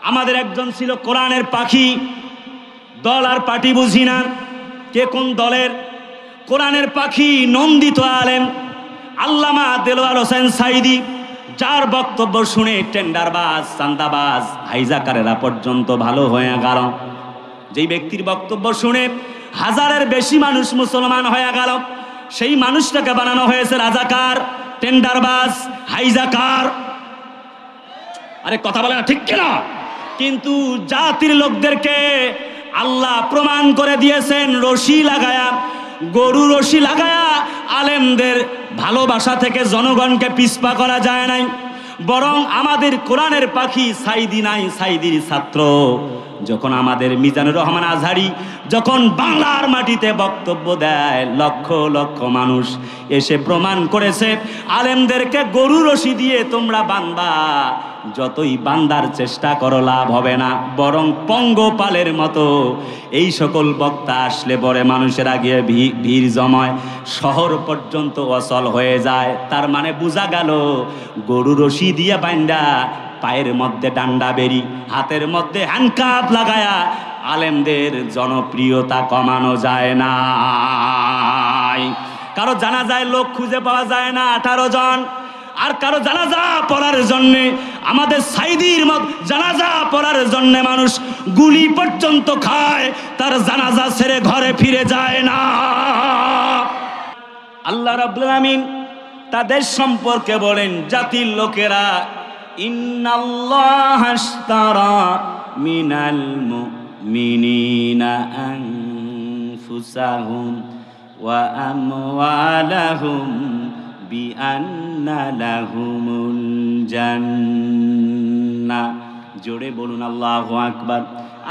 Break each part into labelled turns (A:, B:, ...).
A: আমাদের একজন ছিল কোরআনের পাখি, দল আর পার্টি বুঝি না, কে কোন দলের। কোরআনের পাখি নন্দিত আলেম আল্লামা দেলোয়ার হোসেন সাইদি, যার বক্তব্য শুনে টেন্ডারবাজ, চান্দাবাজ, হাইজাকারেরা পর্যন্ত ভালো হয়ে গেল। যেই ব্যক্তির বক্তব্য শুনে হাজারের বেশি মানুষ মুসলমান হয়ে গেল, সেই মানুষটাকে বানানো হয়েছে রাজাকার, টেন্ডারবাজ, হাইজাকার। আরে কথা বলে না, ঠিক কিনা? কিন্তু জাতির লোকদেরকে আল্লাহ প্রমাণ করে দিয়েছেন রশি লাগায়া, গরু রশি লাগায়া আলেমদের ভালোবাসা থেকে জনগণকে পিছপা করা যায় নাই। বরং আমাদের কোরআনের পাখি সাইদি নাই, সাইদির ছাত্র যখন আমাদের মিজানুর রহমান আজহারি যখন বাংলার মাটিতে বক্তব্য দেয়, লক্ষ লক্ষ মানুষ এসে প্রমাণ করেছে আলেমদেরকে গরু রশি দিয়ে তোমরা বাঁধবা, যতই বান্দার চেষ্টা করো লাভ হবে না, বরং পঙ্গপালের মতো এই সকল বক্তা আসলে পরে মানুষের আগে ভিড় জমায়, শহর পর্যন্ত অচল হয়ে যায়। তার মানে বোঝা গেল গরু রশি দিয়ে বান্দা, পায়ের মধ্যে ডান্ডা বেরি, হাতের মধ্যে হ্যান্ডকাপ লাগায়া আলেমদের জনপ্রিয়তা কমানো যায় না। কারো জানাজায় লোক খুঁজে পাওয়া যায় না 18 জন, আর কারো জানাজা পড়ার জন্যে, আমাদের সাইদির মত জানাজা পড়ার জন্যে মানুষ গুলি পর্যন্ত খায়, তার জানাজা ছেড়ে ঘরে ফিরে যায় না। আল্লাহ রাব্বুল আমিন তাদের সম্পর্কে বলেন, জাতির লোকেরা, ইন্নাল্লাহা আশতারা মিনাল মুমিনিনা আনফুসাহুম ওয়া আমওয়ালাহুম বিআন্না লাহুমুল জান্নাহ। জোরে বলুন আল্লাহু আকবার।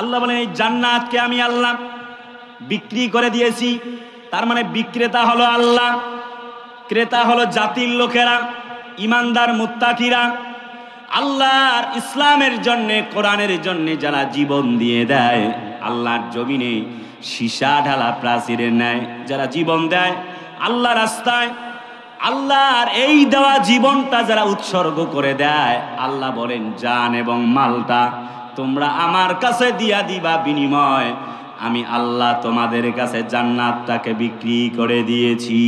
A: আল্লাহ বলেন এই জান্নাতকে আমি আল্লাহ বিক্রি করে দিয়েছি। তার মানে বিক্রেতা হলো আল্লাহ, ক্রেতা হলো জাতির লোকেরা, ইমানদার মুত্তাকিরা। আল্লাহর ইসলামের জন্যে, কোরআনের জন্যে যারা জীবন দিয়ে দেয়, আল্লাহর জমিনে সীসা ঢালা প্রাচীরের ন্যায় যারা জীবন দেয় আল্লাহ রাস্তায়, আল্লাহর এই দেওয়া জীবনটা যারা উৎসর্গ করে দেয়, আল্লাহ বলেন জান এবং মালটা তোমরা আমার কাছে দিয়া দিবা, বিনিময় আমি আল্লাহ তোমাদের কাছে জান্নাতটাকে বিক্রি করে দিয়েছি।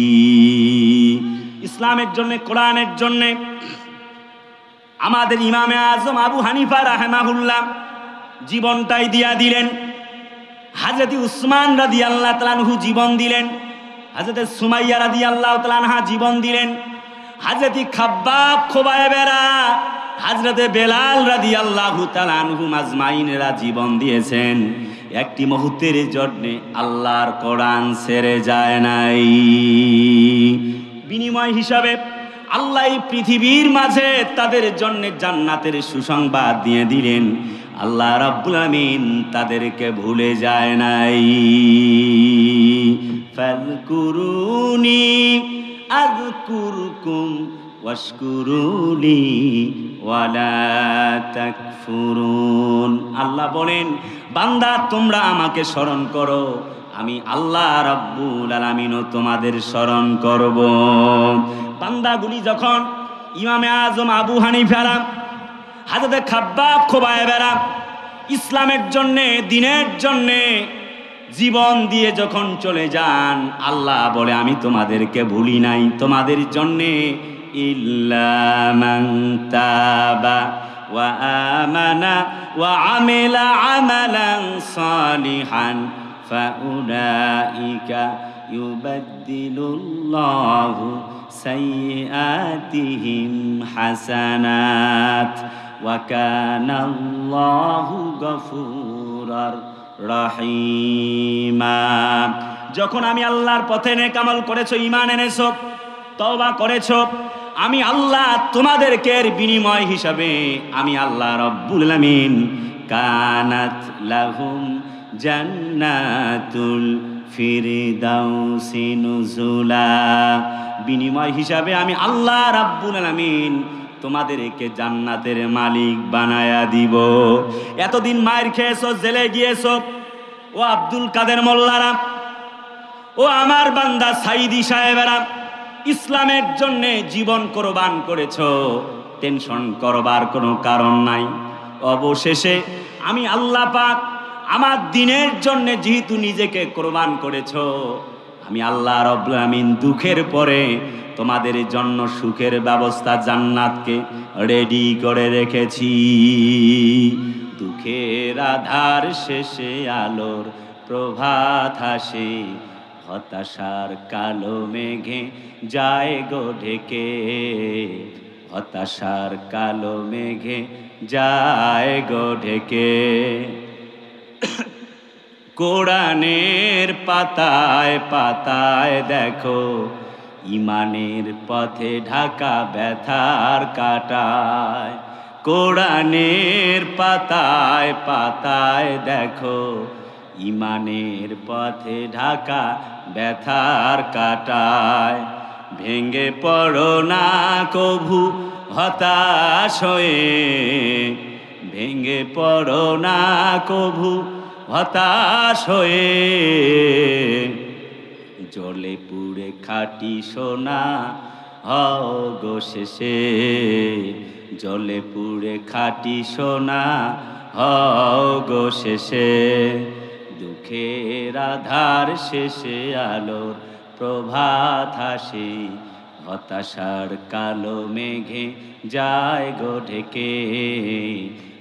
A: ইসলামের জন্য, কোরআনের জন্য আমাদের ইমামে আজম আবু হানিফা রাহিমাহুল্লাহ জীবনটাই দিয়া দিলেন। হযরত উসমান রাদিয়াল্লাহু তাআলা আনহু জীবন দিলেন, হযরত সুমাইয়া রাদিয়াল্লাহু তাআলা আনহা জীবন দিলেন, হযরত খাব্বাব খোবায়েবেরা, হযরত বেলাল রাদিয়াল্লাহু তাআলা আনহুম আজমাইনেরা জীবন দিয়েছেন। একটি মুহূর্তের জন্য আল্লাহর কোরআন ছেড়ে যায় নাই। বিনিময় হিসাবে আল্লাহ এই পৃথিবীর মাঝে তাদের জন্য জান্নাতের সুসংবাদ দিয়ে দিলেন। আল্লাহ রাব্বুল আমিন তাদেরকে ভুলে যায় নাই। ফাযকুরুনি আযকুরকুম ওয়াশকুরুলি ওয়ালা তাকফুরুন। আল্লাহ বলেন বান্দা তোমরা আমাকে স্মরণ করো, আমি আল্লাহ রাব্বুল আলামিনও তোমাদের স্মরণ করব। বান্দাগুলি যখন ইমামে আজম আবু হানিফারা, হযরত খাব্বাব খোবায়েবেরা ইসলামের জন্যে, দিনের জন্যে জীবন দিয়ে যখন চলে যান, আল্লাহ বলে আমি তোমাদেরকে ভুলি নাই। তোমাদের জন্যে ইল্লা মান তাবা ওয়া আমানা ওয়া আমিলা আমালান সালিহান ফাউলাইকা ইউবাদদিলুল্লাহু সাইয়্যাতিহিম হাসানাত ওয়া কানাল্লাহু গফুরার রহিমা। যখন আমি আল্লাহর পথে নেক আমল করেছো, ঈমান এনেছো, তওবা করেছো, আমি আল্লাহ তোমাদেরকে এর বিনিময় হিসাবে আমি আল্লাহ রাব্বুল আলামিন কানাত লাহুম জান্নাতুল ফিরদাউসি নুজুলা, বিনিময় হিসাবে আমি আল্লাহ রাব্বুল আলামিন তোমাদেরকে জান্নাতের মালিক বানায়া দিব। এতদিন মায়ের খেয়েছো, জেলে গিয়েছো, ও আব্দুল কাদের মোল্লারা, ও আমার বান্দা সাইদি সাহেবেরা, ইসলামের জন্য জীবন কোরবান করেছো, টেনশন করবার কোনো কারণ নাই। অবশেষে আমি আল্লাহ পাক আমার দ্বীনের জন্য যেহেতু নিজেকে কোরবান করেছো, আমি আল্লাহ রাব্বুল আমিন দুঃখের পরে তোমাদের জন্য সুখের ব্যবস্থা জান্নাতকে রেডি করে রেখেছি। দুঃখের আধার শেষে আলোর প্রভাত হাসে, হতাশার কালো মেঘে যায় গো ঢেকে, হতাশার কালো মেঘে যায় গো ঢেকে। কোরআনের পাতায় পাতায় দেখো ইমানের পথে ঢাকা ব্যথার কাটায়। কোরআনের পাতায় পাতায় দেখো ইমানের পথে ঢাকা ব্যথার কাটায়। ভেঙে পড়ো না কভু হতাশ হয়ে, ভেঙে পড়ো না কভু হতাশ হয়ে, জ্বলে পুড়ে খাঁটি সোনা হও গো শেষে, জ্বলে পুড়ে খাঁটি সোনা হও গো শেষে। দুঃখের আধার শেষে আলোর প্রভাত হাসে, হতাশার কালো মেঘে যায় গো ঢেকে,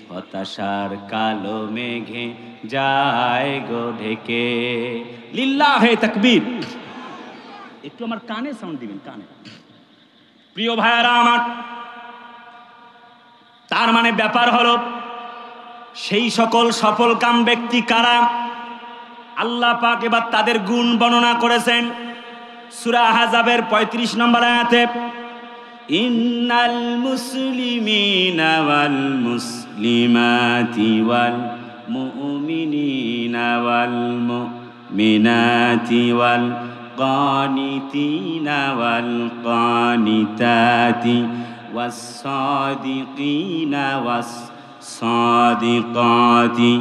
A: হতাশার কালো মেঘে যায় গো ঢেকে। লিল্লাহে তাকবীর। একটু আমার কানে সাউন্ড দিবেন, কানে। প্রিয় ভাইয়ারা আমার, তার মানে ব্যাপার হলো সেই সকল সফলকাম ব্যক্তি কারা? আল্লাহ পাক এবার তাদের গুণ বর্ণনা করেছেন সূরা আহজাবের 35 নম্বর আয়াতে, ইন্নাল মুসলিমিনা ওয়াল মুসলিমাতি ওয়াল মুমিনিনা ওয়াল মুমিনাতি ওয়াল কানিতিনা ওয়াল কানিতাতি ওয়াস সাদিকিনা ওয়াস সাদিকাতি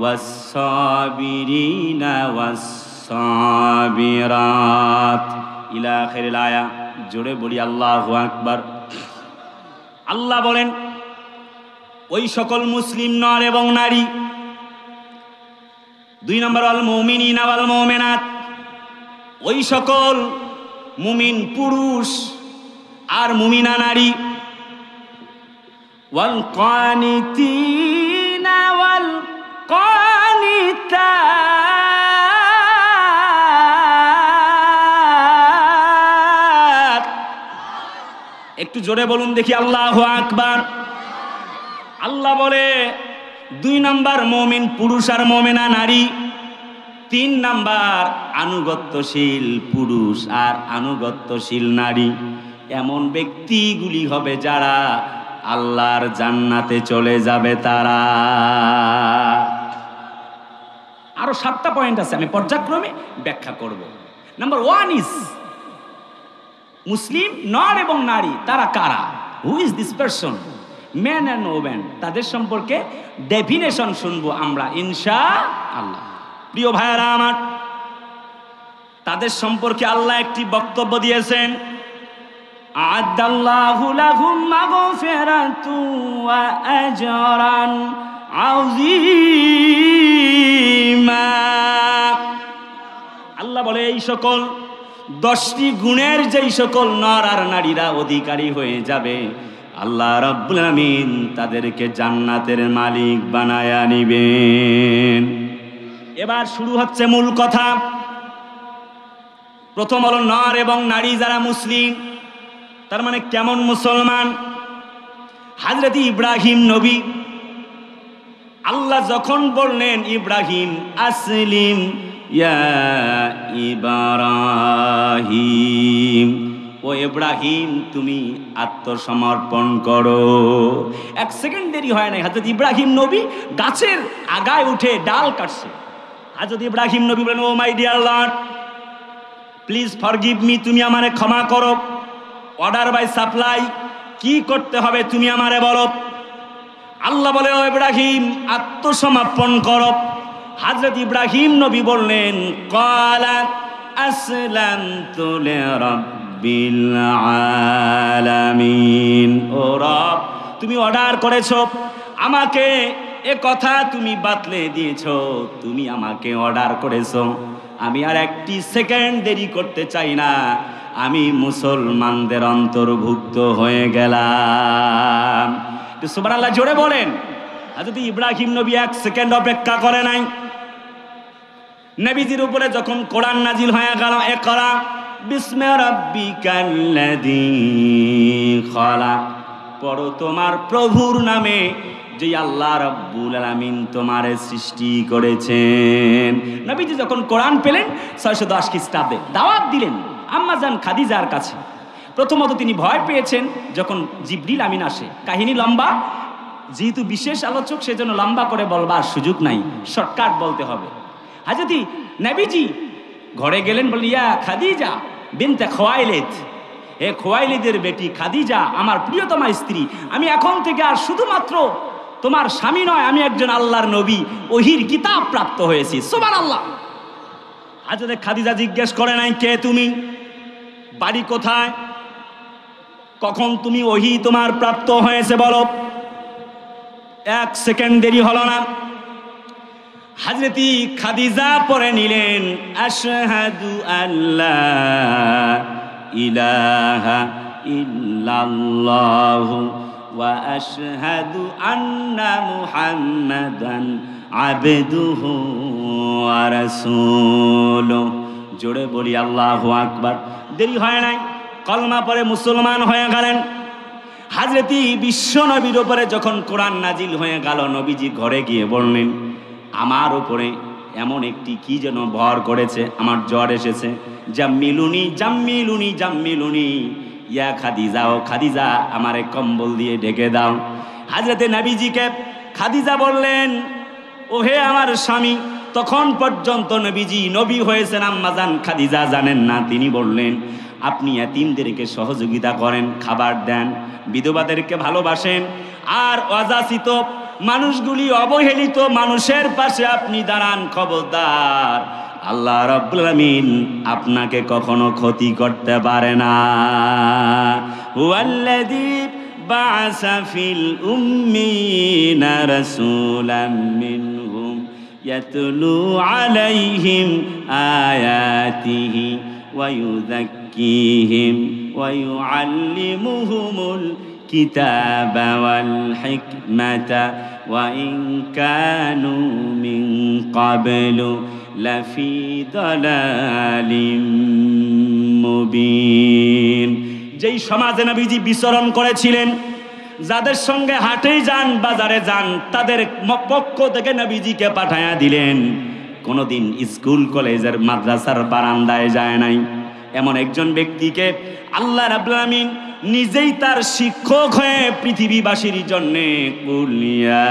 A: ওয়াস সাবিরিনা ওয়াস সাবিরাত ইলা আখিরিল আয়া। জোরে বলি আল্লাহু আকবার। আল্লাহ বলেন ওই সকল মুসলিম নর এবং নারী, 2 নম্বর আল মুমিনিনা ওয়াল মুমিনাত, ওই সকল মুমিন পুরুষ আর মুমিনা নারী, ওয়াল কানিতিনা ওয়াল কানিতাত। একটু জোরে বলুন দেখি আল্লাহু আকবার। আল্লাহ বলে 2 নাম্বার মুমিন পুরুষ আর মুমিনা নারী, 3 নাম্বার আনুগত্যশীল পুরুষ আর আনুগত্যশীল নারী। এমন ব্যক্তিগুলি হবে যারা আল্লাহর জান্নাতে চলে যাবে তারা। আরো 7টা পয়েন্ট আছে, আমি পর্যায়ক্রমে ব্যাখ্যা করব। নাম্বার 1 ইজ মুসলিম নর এবং নারী, তারা কারা? Who is this person, man and woman? তাদের সম্পর্কে ডেফিনেশন শুনবো আমরা ইনশাআল্লাহ। প্রিয় ভাইয়ারা আমার, তাদের সম্পর্কে আল্লাহ একটি বক্তব্য দিয়েছেন, আ'আদাল্লাহু লাহুম মাগফিরাতু ওয়া আজরান আযীমা। আল্লাহ বলে এই সকল 10টি গুণের যেই সকল নর আর নারীরা অধিকারী হয়ে যাবে, আল্লাহ রাব্বুল আমিন তাদেরকে জান্নাতের মালিক বানায়া নিবেন। এবার শুরু হচ্ছে মূল কথা। প্রথম হলো নর এবং নারী যারা মুসলিম, তার মানে কেমন মুসলমান? হযরত ইব্রাহিম নবী, আল্লাহ যখন বললেন ইব্রাহিম আসলিম ইয়া ইব্রাহিম, ও ইব্রাহিম তুমি আত্মসমর্পণ করো, 1 সেকেন্ড দেরি হয় নাই। হযরত ইব্রাহিম নবী গাছের আগায় উঠে ডাল কাটছে। হযরত ইব্রাহিম নবী বলেন, oh my dear lord, please forgive me, তুমি আমারে ক্ষমা করো। অর্ডার বাই সাপ্লাই, কি করতে হবে তুমি আমারে বলো। আল্লাহ বলে, ও ইব্রাহিম আত্মসমর্পণ করো। হযরত ইব্রাহিম নবী বললেন, ক্বালা আসলামতু লিরাব্বিল আলামিন, ও রব তুমি অর্ডার করেছো, আমাকে এ কথা তুমি বাতলে দিয়েছো, তুমি আমাকে অর্ডার করেছো, আমি আর একটি সেকেন্ড দেরি করতে চাই না, আমি মুসলমানদের অন্তর্ভুক্ত হয়ে গেলাম। সুবহানাল্লাহ জোরে বলেন। হযরত ইব্রাহিম নবী এক সেকেন্ড অপেক্ষা করে নাই। নবীজির উপরে যখন কোরআন নাজিল হয়ে গেল, ইকরা বিসমি রাব্বিকাল্লাযী খলাক, পড়ো তোমার প্রভুর নামে, যে আল্লাহ রাব্বুল আলামিন তোমারে সৃষ্টি করেছেন। নবীজি যখন কোরআন পেলেন 610 খ্রিস্টাব্দে দাওয়াত দিলেন আম্মাজান খাদিজার কাছে। প্রথমত তিনি ভয় পেয়েছেন যখন জিবরিল আমিন আসে। কাহিনী লম্বা, যেহেতু বিশেষ আলোচক সেজন্য লম্বা করে বলবার সুযোগ নাই, শর্টকাট বলতে হবে। হযরত নবীজি ঘরে গেলেন, বললেন ইয়া খাদিজা বিনতে খুয়াইলিদ, হে খুয়াইলিদের বেটি খাদিজা, আমার প্রিয়তমা স্ত্রী, আমি এখন থেকে আর শুধুমাত্র তোমার স্বামী নয়, আমি একজন আল্লাহর নবী, ওহির কিতাব প্রাপ্ত হয়েছি। সুবহানাল্লাহ। হযরত খাদিজা জিজ্ঞেস করে নাই কে তুমি, বাড়ি কোথায়, কখন তুমি ওহি তোমার প্রাপ্ত হয়েছে বলো। এক সেকেন্ড দেরি হলো না, হযরত খাদিজা পড়ে নিলেন আশহাদু আল্লা ইলাহা ইল্লাল্লাহু ওয়া আশহাদু আন্না মুহাম্মাদান আবদুহু ওয়া রাসূলুহু। জোরে বলি আল্লাহু আকবার। দেরি হয় নাই, কলমা পড়ে মুসলমান হয়ে গেলেন। হযরত বিশ্ব নবীর উপরে যখন কোরআন নাজিল হয়ে গেল, নবীজি ঘরে গিয়ে বললেন আমার উপরে এমন একটি কি যেন ভর করেছে, আমার জ্বর এসেছে। জাম্মিলুনি জাম্মিলুনি জাম্মিলুনি ইয়া খাদিজা, ও খাদিজা আমারে কম্বল দিয়ে ঢেকে দাও। হযরতে নবীজিকে খাদিজা বললেন ও হে আমার স্বামী। তখন পর্যন্ত নবীজি নবী হয়েছেন আম্মাজান খাদিজা জানেন না। তিনি বললেন আপনি এতিমদেরকে সহযোগিতা করেন, খাবার দেন, বিধবাদেরকে ভালোবাসেন, আর অযাচিত মানুষগুলি, অবহেলিত মানুষের পাশে আপনি দাঁড়ান। খবরদার, আল্লাহ রাব্বুল আলামিন আপনাকে কখনো ক্ষতি করতে পারে না। হুয়াল্লাযী বা'আসা ফিল উম্মিনা রাসূলাম মিনহুম ইয়াতলু আলাইহিম আয়াতিহি ওয়া ইউযাক্কিহিম ওয়া ইউআল্লিমুহুমুল কিতাবা ওয়াল হিকমাতা ওয়া ইন কানু মিন ক্বাবলু লাফি দালালিম মুবিন। যেই সমাজে নবীজি বিচরণ করেছিলেন, যাদের সঙ্গে হাটেই যান, বাজারে যান, তাদের পক্ষ থেকে নবীজিকে পাঠায়া দিলেন। কোনোদিন স্কুল কলেজের মাদ্রাসার বারান্দায় যায় নাই। এমন একজন ব্যক্তিকে আল্লাহ রাব্বুল আলামিন নিজেই তার শিক্ষক হয়ে পৃথিবীবাসীর জন্যে কুলিয়া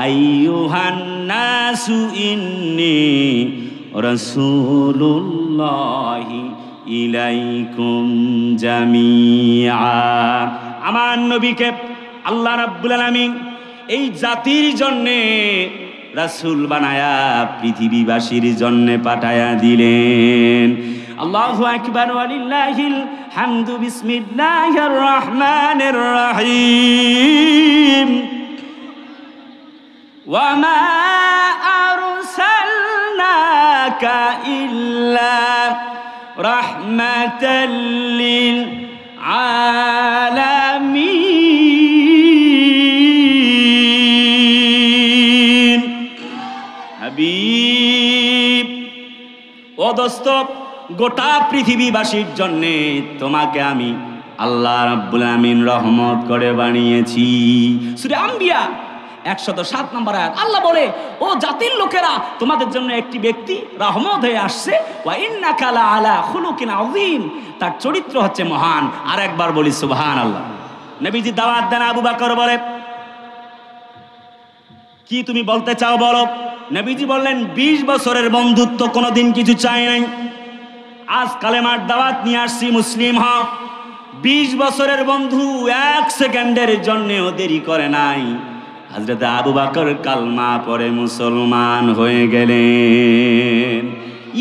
A: আইয়ুহান নাসু ইন্নী রাসূলুল্লাহি ইলাইকুম জামিআ। আমার নবীকে আল্লাহ রাব্বুল আলামিন এই জাতির জন্যে রাসূল বানায়া পৃথিবীবাসীর জন্যে পাঠায়া দিলেন। আল্লাহু আকবার ওয়ালিল্লাহিল হামদু। বিসমিল্লাহির রহমানির রহিম। ওয়া মা আরসালনাকা ইল্লা রাহমাতাল লিল আলামিন। হাবিব ও দোস্ত, গোটা পৃথিবীবাসীর জন্যে তোমাকে আমি আল্লাহ রাব্বুল আমিন রহমত করে বানিয়েছি। সূরা আম্বিয়া 107 নম্বর আয়াত। আল্লাহ বলে ও জাতির লোকেরা, তোমাদের জন্য একটি ব্যক্তি রহমত হয়ে আসছে। ওয়া ইন্নাকা লা আলা খুলুকিন আযীম, তার চরিত্র হচ্ছে মহান। আর একবার বলি সুবহানাল্লাহ। নবীজি দাওয়াত দেন, আবু বকর বলে কি তুমি বলতে চাও বলো। নবীজি বললেন 20 বছরের বন্ধুত্ব, কোনোদিন কিছু চাই নাই, আজ কালেমার দাওয়াত নিয়ে আসছি, মুসলিম হও। 20 বছরের বন্ধু 1 সেকেন্ডের জন্যও দেরি করে নাই। হযরত আবু বকর কালমা পড়ে মুসলমান হয়ে গেলেন।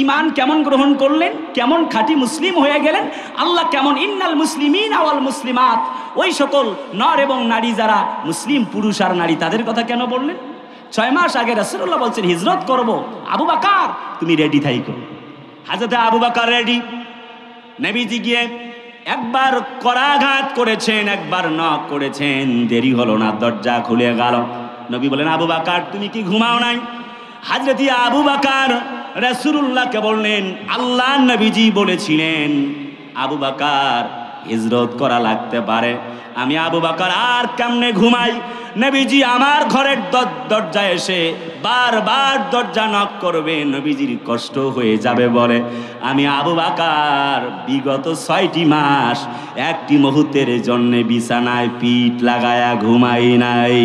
A: ঈমান কেমন গ্রহণ করলেন, কেমন খাঁটি মুসলিম হয়ে গেলেন। আল্লাহ কেমন ইন্নাল মুসলিমিন ওয়াল মুসলিমাত, ওই সকল নর এবং নারী যারা মুসলিম পুরুষ আর নারী তাদের কথা কেন বললেন? 6 মাস আগে রাসূলুল্লাহ বলছেন হিজরত করব, আবু বকর তুমি রেডি থাইকো। হযরত আবু বকর রেডি। নবীজি গিয়ে একবার করাঘাত করেছেন, একবার নক করেছেন, দেরি হলো না, দরজা খুলে গেল। নবী বলেন আবু বকর তুমি কি ঘুমাও নাই? হযরত আবু বকর রাসূলুল্লাহকে বললেন আল্লাহ নবীজি বলেছিলেন আবু বকর হিজরত করা লাগতে পারে, আমি আবু বকর আর কেমনে ঘুমাই? নবীজি আমার ঘরের দরজায় এসে বারবার দরজা নক করবে, নবীজির কষ্ট হয়ে যাবে বলে আমি আবু বকর বিগত 6টি মাস একটি মুহূর্তের জন্য বিছানায় পিঠ লাগায়া ঘুমাই নাই।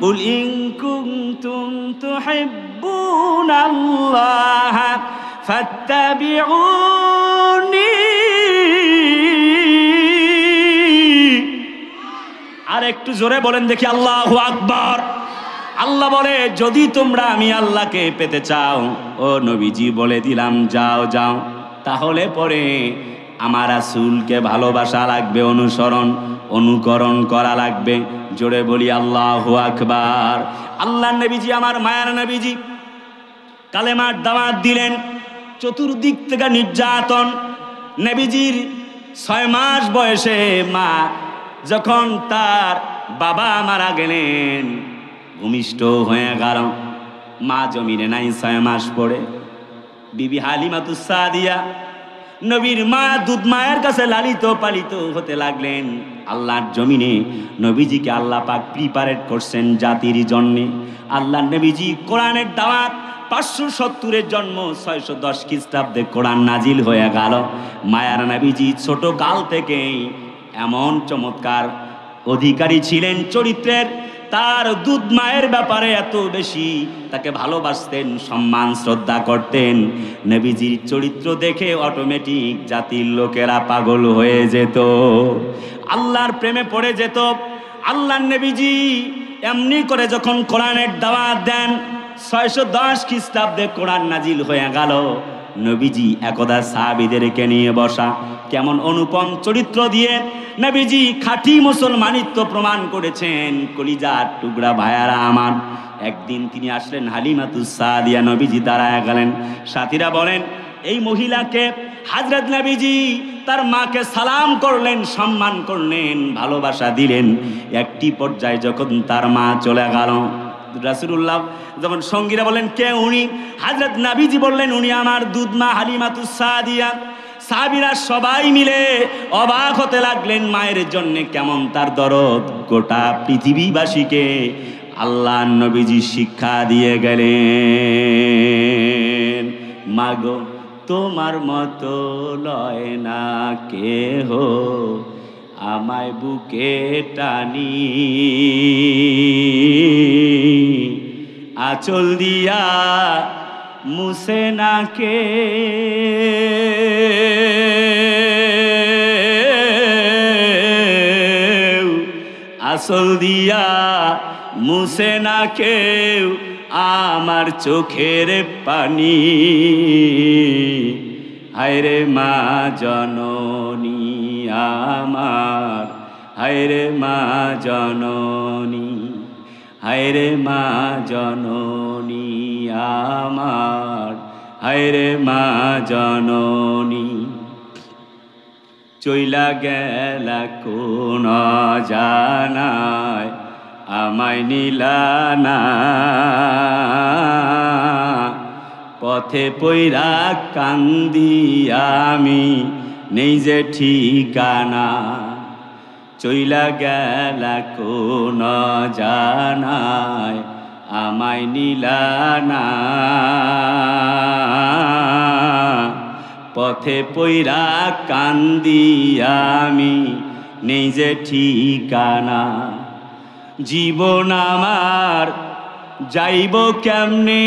A: কুল ইন কুনতুম তুহিব্বুনাল্লাহ ফাত্তাবিউনি। আর একটু জোরে বলেন দেখি আল্লাহু আকবার। আল্লাহ বলে যদি তোমরা আমি আল্লাহকে পেতে চাও, ও নবীজি বলে দিলাম যাও যাও, তাহলে পরে আমার রাসূলকে ভালোবাসা লাগবে, অনুকরণ করা লাগবে। জোরে বলি আল্লাহু আকবার। আল্লাহ নবীজি আমার মায়ার নবীজি কালেমার দাওয়াত দিলেন, চতুর্দিক থেকে নির্যাতন। নবীজির 6 মাস বয়সে মা যখন তার বাবা মারা গেলেন, ভূমিষ্ঠ হয়ে গেল, মা জমিনে নাই 6 মাস পরে। বিবি হালিমাতুস সাদিয়া নবীর মা দুধ মায়ের কাছে লালিত পালিত হতে লাগলেন। আল্লাহর জমিনে নবীজিকে আল্লাহ পাক প্রিপারেট করছেন জাতির জন্যে। আল্লাহ নবীজি কোরআনের দাওয়াত 570-এর জন্ম, 610 খ্রিস্টাব্দে কোরআন নাজিল হয়ে গেল। মায়ার নবীজি ছোট কাল থেকেই এমন চমৎকার অধিকারী ছিলেন চরিত্রের, তার দুধ মায়ের ব্যাপারে এত বেশি তাকে ভালোবাসতেন, সম্মান শ্রদ্ধা করতেন। নবীজির চরিত্র দেখে অটোমেটিক জাতির লোকেরা পাগল হয়ে যেত, আল্লাহর প্রেমে পড়ে যেত। আল্লাহর নবীজি এমনি করে যখন কোরআনের দাওয়াত দেন, 610 খ্রিস্টাব্দে কোরআন নাজিল হয়ে গেল। নবীজি একদা সাহাবীদেরকে নিয়ে বসা, কেমন অনুপম চরিত্র দিয়ে নবীজি খাঁটি মুসলমানিত্ব প্রমাণ করেছেন। কলিজার টুকরা ভাইয়ারা আমার, একদিন তিনি আসলেন হালিমাতুস সাদিয়া, নবীজি দাঁড়ায় গেলেন। সাথীরা বলেন এই মহিলাকে হযরত নবীজি তার মাকে সালাম করলেন, সম্মান করলেন, ভালোবাসা দিলেন। একটি পর্যায়ে যখন তার মা চলে গেল, রাসূলুল্লাহ যখন সঙ্গীরা বলেন কে উনি, হযরত নবীজি বললেন উনি আমার দুধ মা হালিমাতুস সাদিয়া। সাহাবীরা সবাই মিলে অবাক হতে লাগলেন মায়ের জন্য কেমন তার দরদ। গোটা পৃথিবীবাসীকে আল্লাহ নবীজি শিক্ষা দিয়ে গেলেন, মাগো তোমার মতো লয় না কেহ আমায় বুকে টানি, আঁচল দিয়া মুছে না কে, আঁচল দিয়া মুছে না কেউ আমার চোখের পানি। হায়রে মা জননী আমার, হায়রে মা জননী, হায়রে মা জননী আমার, হায়রে মা জননী। চইলা গেলা কোন জানায় আমায় নিলা না, পথে পইরা কান্দি আমি নেই যে ঠিকানা। চইলা গেলা কোন জানায় আমায় নিলা না, পথে পইরা কান্দি আমি নেই যে ঠিকানা। জীবন আমার যাইব কেমনে,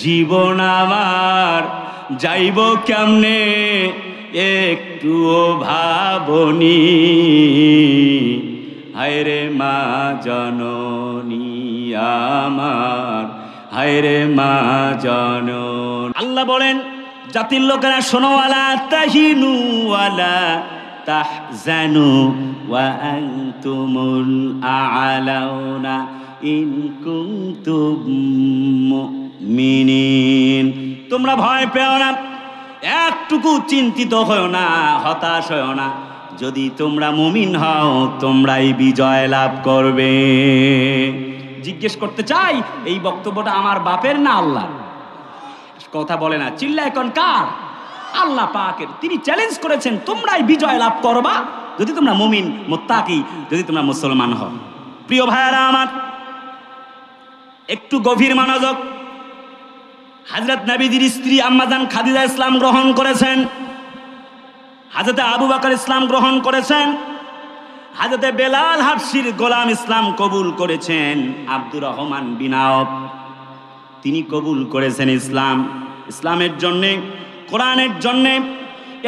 A: জীবন আমার যাইব কেমনে একটুও ভাবনি। হায়রে মা জননী আমার, হায়রে মা জননী। আল্লাহ বলেন জাতির লোকেরা শোনো, ওয়ালা তাহিনু ওয়ালা তাহজানু ওয়া আনতুমুল আ'লাউনা ইন কুনতুম মুমিনিন। তোমরা ভয় পেও না, একটুকু চিন্তিত হও না, হতাশ হও না। যদি তোমরা মুমিন হও তোমরাই বিজয় লাভ করবে। জিজ্ঞেস করতে চাই, এই বক্তব্যটা আমার বাপের না আল্লাহ? কথা বলে না, চিল্লা এখন কার? আল্লাহ পাকের। তিনি চ্যালেঞ্জ করেছেন তোমরাই বিজয় লাভ করবা যদি তোমরা মুমিন মুত্তাকি, যদি তোমরা মুসলমান হও। প্রিয় ভাইয়ারা আমার, একটু গভীর মনোযোগ। হযরত নবীজির স্ত্রী আম্মাজান খাদিজা ইসলাম গ্রহণ করেছেন, হযরত আবু বকর ইসলাম গ্রহণ করেছেন, হযরত বেলাল হাবশির গোলাম ইসলাম কবুল করেছেন, আব্দুর রহমান বিন আওফ তিনি কবুল করেছেন ইসলাম। ইসলামের জন্যে, কোরআনের জন্যে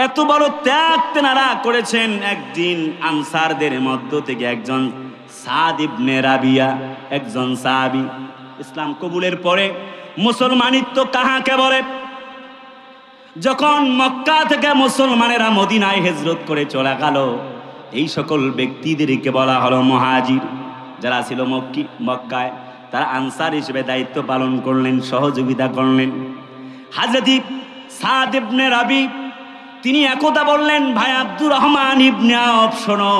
A: এত বড় ত্যাগ তেনারা করেছেন। একদিন আনসারদের মধ্য থেকে একজন সাদ ইবনে রাবিয়া, একজন সাহাবী, ইসলাম কবুলের পরে মুসলমানিত্ব কাহাকে বলে? যখন মক্কা থেকে মুসলমানেরা মদিনায় হিজরত করে চলে গেল, এই সকল ব্যক্তিদেরকে বলা হলো মুহাজির। যারা ছিল মক্কায় তারা আনসার হিসেবে দায়িত্ব পালন করলেন, সহযোগিতা করলেন। হযরত সাদ ইবনে রাবি তিনি একদা বললেন, ভাই আব্দুর রহমান ইবনে আওফ, শোনো,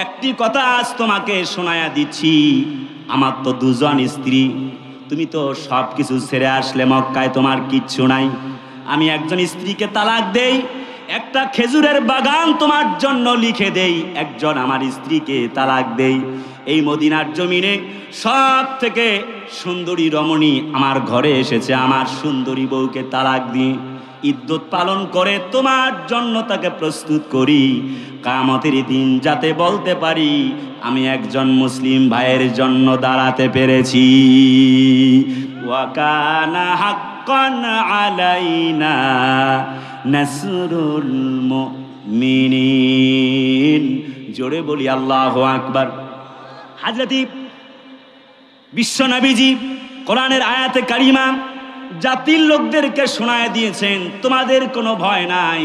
A: একটি কথা আজ তোমাকে শোনায়া দিচ্ছি। আমার তো দুজন স্ত্রী, তুমি তো সব কিছু ছেড়ে আসলে, মক্কায় তোমার কিচ্ছু নাই। আমি একজন স্ত্রীকে তালাক দেই, একটা খেজুরের বাগান তোমার জন্য লিখে দেই, একজন আমার স্ত্রীকে তালাক দেই। এই মদিনার জমিনে সব থেকে সুন্দরী রমণী আমার ঘরে এসেছে, আমার সুন্দরী বউকে তালাক দিই, ইদ্যত পালন করে তোমার জন্য তাকে প্রস্তুত করি, কিয়ামতের দিন যাতে বলতে পারি আমি একজন মুসলিম ভাইয়ের জন্য দাঁড়াতে পেরেছি। ওয়া কানা হাক্কান আলাইনা নাসরুল মুমিনিন। জোরে বলি আল্লাহু আকবার। হযরত বিশ্বনবীজি কোরআনের আয়াতে কারিমা জাতির লোকদেরকে শোনায় দিয়েছেন, তোমাদের কোনো ভয় নাই,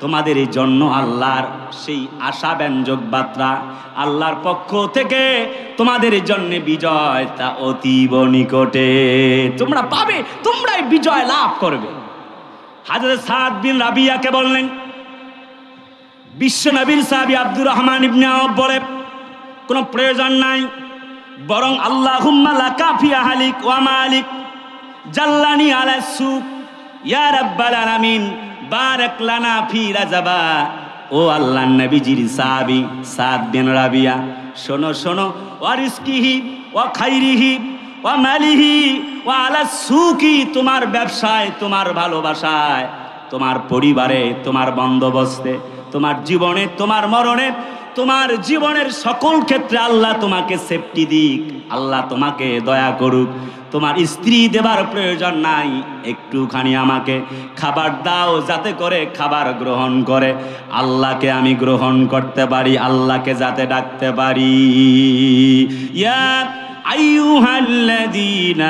A: তোমাদের জন্য আল্লাহর সেই আশাব্যঞ্জক বার্তা, আল্লাহর পক্ষ থেকে তোমাদের জন্য বিজয় তা অতীব নিকটে, তোমরা পাবে, তোমরাই বিজয় লাভ করবে। হযরত সাদ বিন রাবিয়াকে বললেন, বিশ্বনবীর সাহাবী আব্দুর রহমান ইবনে আওফ বলে, কোনো প্রয়োজন নাই, বরং আল্লাহুম্মা লাকা ফি আহলিক ওয়া মালিক জাল্লানি আলা সুক ইয়া রাব্বাল আলামিন বারাক লানা ফি রাজাবা। ও আল্লাহর নবীজির সাহাবী সাদ বিন রাবিয়া, শোনো শোনো, ওয়া রিজকিহি ওয়া খাইরিহি ওয়া মালিহি ওয়া আলা সুকি, তোমার ব্যবসায়, তোমার ভালোবাসায়, তোমার পরিবারে, তোমার বন্দোবস্তে, তোমার জীবনে, তোমার মরণে, তোমার জীবনের সকল ক্ষেত্রে আল্লাহ তোমাকে সেফটি দিক, আল্লাহ তোমাকে দয়া করুক। তোমার স্ত্রী দেবার প্রয়োজন নাই, একটুখানি আমাকে খাবার দাও, যাতে করে খাবার গ্রহণ করে আল্লাহকে আমি গ্রহণ করতে পারি, আল্লাহকে যাতে ডাকতে পারি। ইয়া আইয়ুহাল্লাযীনা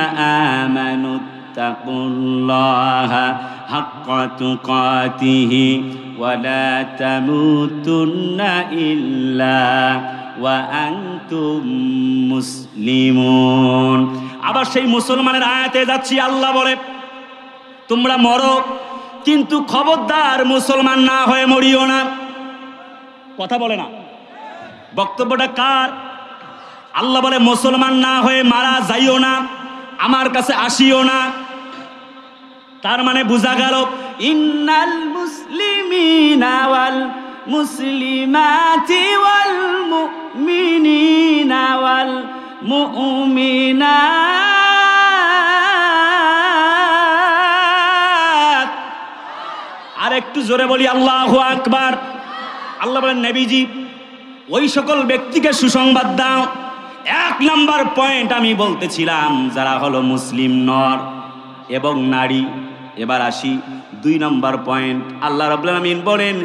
A: আমানু তাকুল্লাহা হাক্কা তুকাতিহি ওয়া লা তামুতুন্না ইল্লা ওয়া আনতুম মুসলিমুন। আবার সেই মুসলমানের আয়াতে যাচ্ছি, আল্লাহ বলে, তোমরা মরো কিন্তু খবরদার মুসলমান না হয়ে মরিও না। কথা বলে না, বক্তব্যটা কার? আল্লাহ বলে মুসলমান না হয়ে মারা যাইও না, আমার কাছে আসিও না। তার মানে বোঝা গেল, ইন্নাল মুসলিমিনা ওয়াল মুসলিমাতি ওয়াল মুমিনিনা ওয়াল মুমিনাত। আর একটু জোরে বলি আল্লাহু আকবার। আল্লাহ বলেন, নবীজি ওই সকল ব্যক্তিকে সুসংবাদ দাও। এক নাম্বার পয়েন্ট আমি বলতেছিলাম, যারা হলো মুসলিম নর এবং নারী, এবার আসি 2 নম্বর পয়েন্ট। আল্লাহ রাব্বুল আলামিন বলেন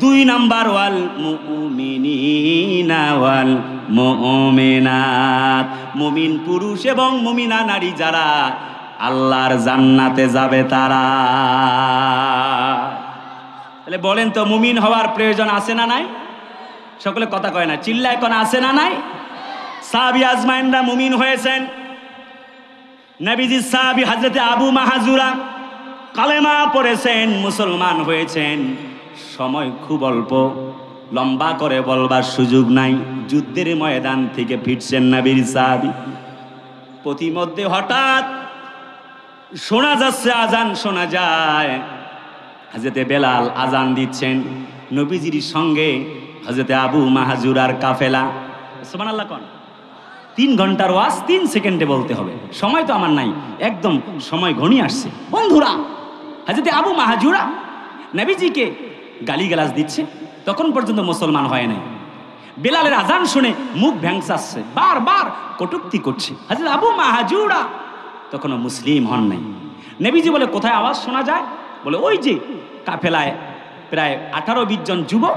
A: 2 নম্বর, ওয়াল মুমিনিনা ওয়াল মুমিনাত, মুমিন পুরুষ এবং মুমিনা নারী যারা আল্লাহর জান্নাতে যাবে তারা। তাহলে বলেন তো মুমিন হওয়ার প্রয়োজন আছে না নাই? সকলে কথা কয় না, চিল্লায় কোন আছে না নাই? সাহাবী আজমাইনরা মুমিন হয়েছেন। নবীজির সাহাবী হযরতে আবু মাহাজুরা কালেমা পড়েছেন, মুসলমান হয়েছেন। সময় খুব অল্প, লম্বা করে বলবার সুযোগ নাই। যুদ্ধের ময়দান থেকে ফিরছেন নবীর সাহাবী, প্রতিমধ্যে হঠাৎ শোনা যাচ্ছে, আজান শোনা যায়। হযরতে বেলাল আজান দিচ্ছেন, নবীজির সঙ্গে হযরতে আবু মাহাজুরার কাফেলা। সুবহানাল্লাহ কোন 3 ঘন্টার ওয়াজ 3 সেকেন্ডে বলতে হবে, সময় তো আমার নাই, একদম সময় ঘনিয়ে আসছে। বন্ধুরা, হযরতে আবু মাহাজুরা নবীজিকে গালিগালাজ দিচ্ছে, তখন পর্যন্ত মুসলমান হয় নাই। বেলালের আজান শুনে মুখ ভ্যাংসাচ্ছে, বারবার কটূক্তি করছে। হযরত আবু মাহাজুরা তখনও মুসলিম হন নাই। নবীজি বলে, কোথায় আওয়াজ শোনা যায়? বলে, ওই যে কাফেলায় প্রায় 18-20 জন যুবক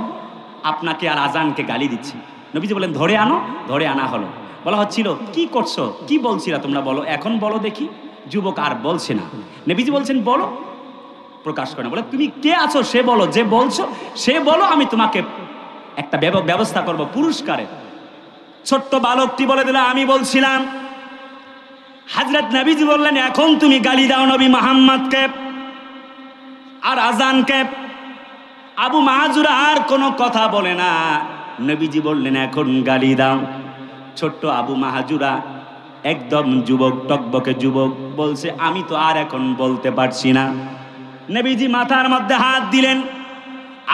A: আপনাকে আর আজানকে গালি দিচ্ছে। নবীজি বলেন, ধরে আনো। ধরে আনা হলো। বলা হচ্ছিল, কি করছো, কি বলছিলা তোমরা, বলো, এখন বলো দেখি। যুবক আর বলছে না। নবীজি বলছেন, বলো। প্রকাশ করে না, বলে, তুমি কে আছো সে বলো, যে বলছো সে বলো, আমি তোমাকে একটা ব্যবস্থা করব পুরস্কারে। ছোট্ট বালকটি বলে দিল, আমি বলছিলাম। হযরত নবীজি বললেন, এখন তুমি গালি দাও নবী মুহাম্মদকে আর আজানকে। আবু মাহাজুরা আর কোনো কথা বলে না। নবীজি বললেন, এখন গালি দাও। ছোট্ট আবু মাহাজুরা একদম যুবক, টকবকে যুবক, বলছে, আমি তো আর এখন বলতে পারছি না। নবীজি মাথার মধ্যে হাত দিলেন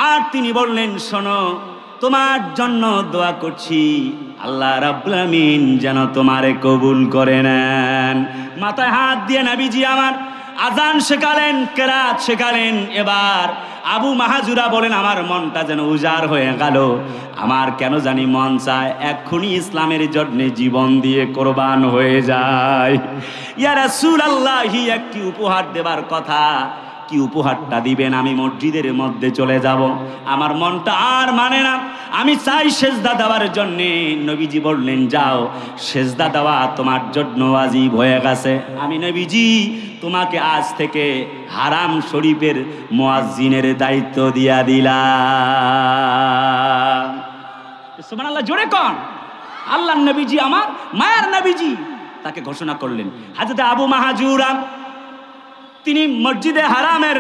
A: আর তিনি বললেন, শোনো, তোমার জন্য দোয়া করছি, আল্লাহ রাব্বুল আমিন যেন তোমারে কবুল করে নেন। মাথায় হাত দিয়ে নবীজি আমার আজান শেখালেন, কেরাত শেখালেন। এবার আবু মাহাজুরা বলেন, আমার মনটা যেন উজাড় হয়ে গেল। আমার কেন জানি মন চায় এক্ষুনি ইসলামের জন্য জীবন দিয়ে কোরবান হয়ে যায়। ইয়া রাসূলুল্লাহ, একটি উপহার দেবার কথা, কি উপহারটা দিবেন? আমি মসজিদের মধ্যে চলে যাব, আমার মনটা আর মানে না, আমি চাই সেজদা দেওয়ার জন্যে। নবীজি বললেন, যাও, সেজদা দেওয়া তোমার জন্য ওয়াজিব হয়ে গেছে। আমি নবীজি তোমাকে আজ থেকে হারাম শরীফের মুয়াজ্জিনের দায়িত্ব দিয়া দিলাম। সুবহানাল্লাহ, জোরে কোন আল্লাহর নবীজি, আমার মায়ার নবীজি তাকে ঘোষণা করলেন। হযরত আবু মাহাজুরা তিনি মসজিদে হারামের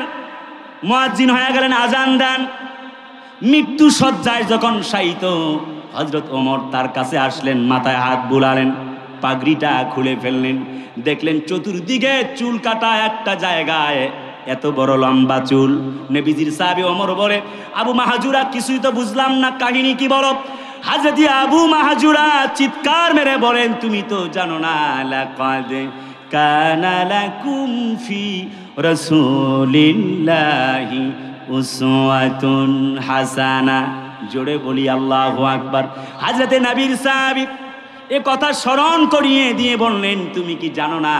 A: মুয়াজ্জিন হয়ে গেলেন, আজান দেন। মৃত্যু সজ্জায় যখন শায়িত, হযরত ওমর তার কাছে আসলেন, মাথায় হাত বুলালেন, পাগড়িটা খুলে ফেললেন। দেখলেন চতুর্দিকে চুল কাটা একটা জায়গায় এত বড় লম্বা চুল। নবীজির সাহাবী ওমর বলে, আবু মাহাজুরা, কিছুই তো বুঝলাম না, কাহিনী কি বলো? হযরত আবু মাহাজুরা চিৎকার মেরে বলেন, তুমি তো জানো না, লাকাদ কানা লাকুম ফি রাসূলিল্লাহি উসওয়াতুন হাসানা। জোরে বলি আল্লাহু আকবার। হযরতে নবীর সাহাবী এ কথা স্মরণ করিয়ে দিয়ে বললেন, তুমি কি জানো না,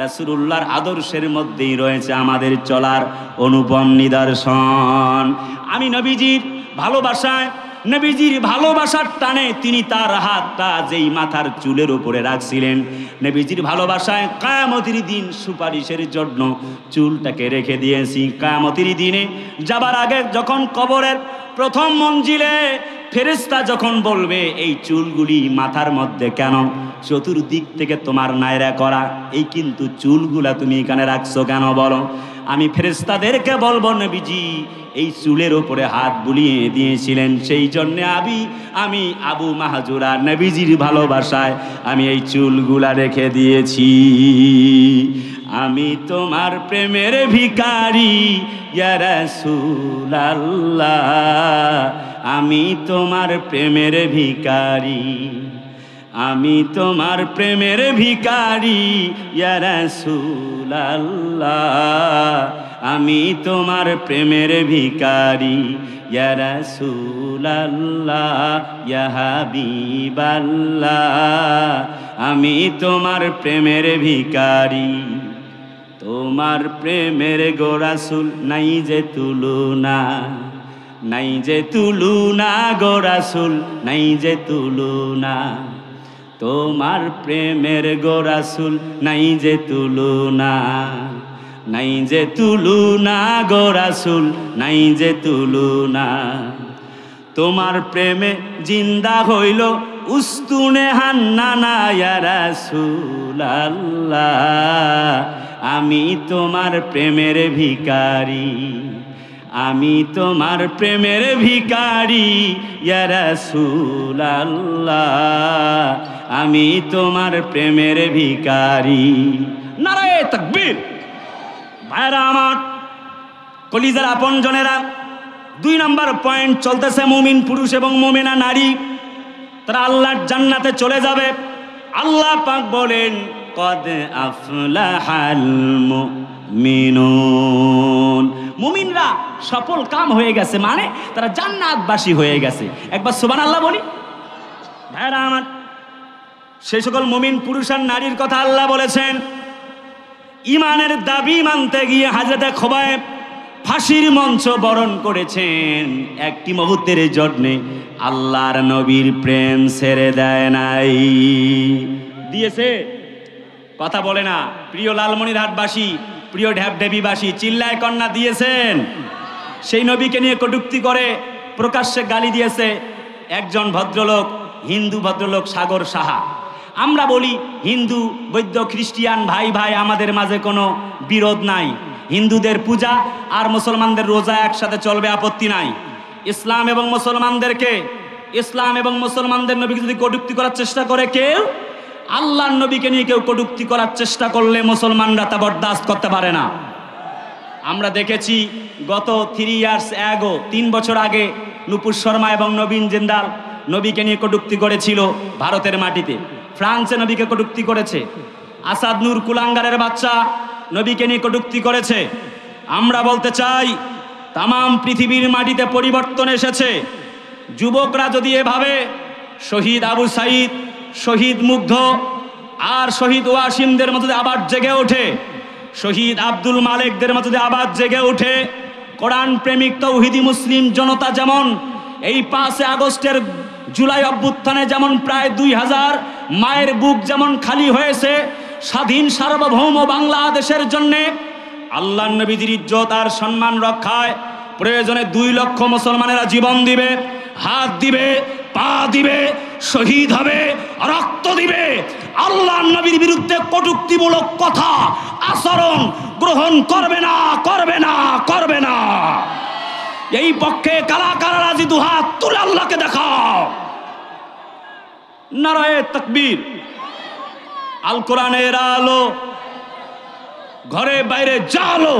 A: রাসূলুল্লাহর আদর্শের মধ্যেই রয়েছে আমাদের চলার অনুপম নিদর্শন। আমি নবীজির ভালোবাসায়, নবীজির ভালোবাসার টানে তিনি তার হাতটা যেই মাথার চুলের উপরে রাখছিলেন, নবীজির ভালোবাসায় কিয়ামতের দিন সুপারিশের জন্য চুলটাকে রেখে দিয়েছি। কিয়ামতের দিনে যাবার আগে যখন কবরের প্রথম মঞ্জিলে ফেরেশতা যখন বলবে, এই চুলগুলি মাথার মধ্যে কেন? চতুর্দিক থেকে তোমার নায়রা করা, এই কিন্তু চুলগুলা তুমি এখানে রাখছো কেন বলো? আমি ফেরেশতাদেরকে বলবো, নবীজি এই চুলের উপরে হাত বুলিয়ে দিয়েছিলেন, সেই জন্য আমি আবু মাহাজুরা নবীজির ভালোবাসায় আমি এই চুলগুলা রেখে দিয়েছি। আমি তোমার প্রেমের ভিখারি ইয়া রাসূলুল্লাহ, আমি তোমার প্রেমের ভিখারি, আমি তোমার প্রেমের ভিখারি ইয়া রাসূলুল্লাহ, আমি তোমার প্রেমের ভিখারি ইয়া রাসূলুল্লাহ, ইয়া হাবিবাল্লাহ, আমি তোমার প্রেমের ভিখারি। তো তোমার প্রেমের গো রাসূল নাই যে তুলনা, নাই যে তুলনা গো রাসূল নাই যে তুলনা, তোমার প্রেমের গো রাসূল নাই যে তুলনা, নাই যে তুলনা গো রাসূল নাই যে তুলনা। তোমার প্রেমে জিন্দা হইল উস্তুনে হান্নানা ইয়া রাসূলাল্লাহ, আমি তোমার প্রেমের ভিখারি, আমি তোমার প্রেমের ভিখারি ইয়া রাসূলাল্লাহ, আমি তোমার প্রেমের ভিখারি। নারায়ে তাকবীর। ভাইরা আমার, কলিজার আপনজনেরা, 2 নম্বর পয়েন্ট চলতেছে, মুমিন পুরুষ এবং মুমিনা নারী তারা আল্লাহর জান্নাতে চলে যাবে। আল্লাহ পাক বলেন কদ আফলাহাল মুমিনুন, মুমিনরা সফল কাম হয়ে গেছে, মানে তারা জান্নাতবাসী হয়ে গেছে। একবার সুবহানাল্লাহ বলি। ভাইরা আমার, সেই সকল মুমিন পুরুষ আর নারীর কথা আল্লাহ বলেছেন। ইমানের দাবি মানতে গিয়ে হযরতে খুবাইব ফাঁসির মঞ্চ বরণ করেছেন, একটি মুহূর্তের জন্যে আল্লাহর নবীর প্রেম ছেড়ে দেয় নাই। দিয়েছে? কথা বলে না। প্রিয় লালমনিরহাটবাসী, প্রিয় ঢ্যাপঢেপিবাসী, চিল্লায় কন্যা দিয়েছেন? সেই নবীকে নিয়ে কটূক্তি করে প্রকাশ্যে গালি দিয়েছে একজন ভদ্রলোক, হিন্দু ভদ্রলোক সাগর সাহা। আমরা বলি হিন্দু বৌদ্ধ খ্রিস্টিয়ান ভাই ভাই, আমাদের মাঝে কোনো বিরোধ নাই। হিন্দুদের পূজা আর মুসলমানদের রোজা একসাথে চলবে, আপত্তি নাই। ইসলাম এবং মুসলমানদেরকে, ইসলাম এবং মুসলমানদের নবীকে যদি কটূক্তি করার চেষ্টা করে কেউ, আল্লাহর নবীকে নিয়ে কেউ কটূক্তি করার চেষ্টা করলে মুসলমানরা তা বরদাস্ত করতে পারে না। আমরা দেখেছি গত 3 ইয়ার্স অ্যাগো, 3 বছর আগে নুপুর শর্মা এবং নবীন জিন্দাল নবীকে নিয়ে কটূক্তি করেছিল ভারতের মাটিতে। ফ্রান্সে নবীকে কটূক্তি করেছে। আসাদ নূর কুলাঙ্গারের বাচ্চা নবীকে নিয়ে কটূক্তি করেছে। আমরা বলতে চাই, তামাম পৃথিবীর মাটিতে পরিবর্তন এসেছে। যুবকরা যদি এভাবে শহীদ আবু সাইদ, শহীদ মুগ্ধ আর শহীদ ওয়াসিমদের মতো আবার জেগে ওঠে, শহীদ আব্দুল মালেকদের মতো আবার জেগে ওঠে, কোরআন প্রেমিক তৌহিদি মুসলিম জনতা যেমন এই 5 আগস্টের জুলাই অভ্যুত্থানে যেমন প্রায় 2000 মায়ের বুক যেমন খালি হয়েছে স্বাধীন সার্বভৌম বাংলাদেশের জন্যে, আল্লাহর নবীর ইজ্জত আর সম্মান রক্ষায় প্রয়োজনে 2 লক্ষ মুসলমানেরা জীবন দিবে, হাত দিবে, পা দিবে, শহীদ হবে, রক্ত দিবে। আল্লাহর নবীর বিরুদ্ধে কটূক্তিমূলক কথা আচরণ গ্রহণ করবে না, করবে না, করবে না। এই পক্ষে কারা কারা রাজি? 2 হাত তুলে আল্লাহকে দেখাও। নারায়ে তাকবীর। আল কোরআনের আলো ঘরে বাইরে জালো।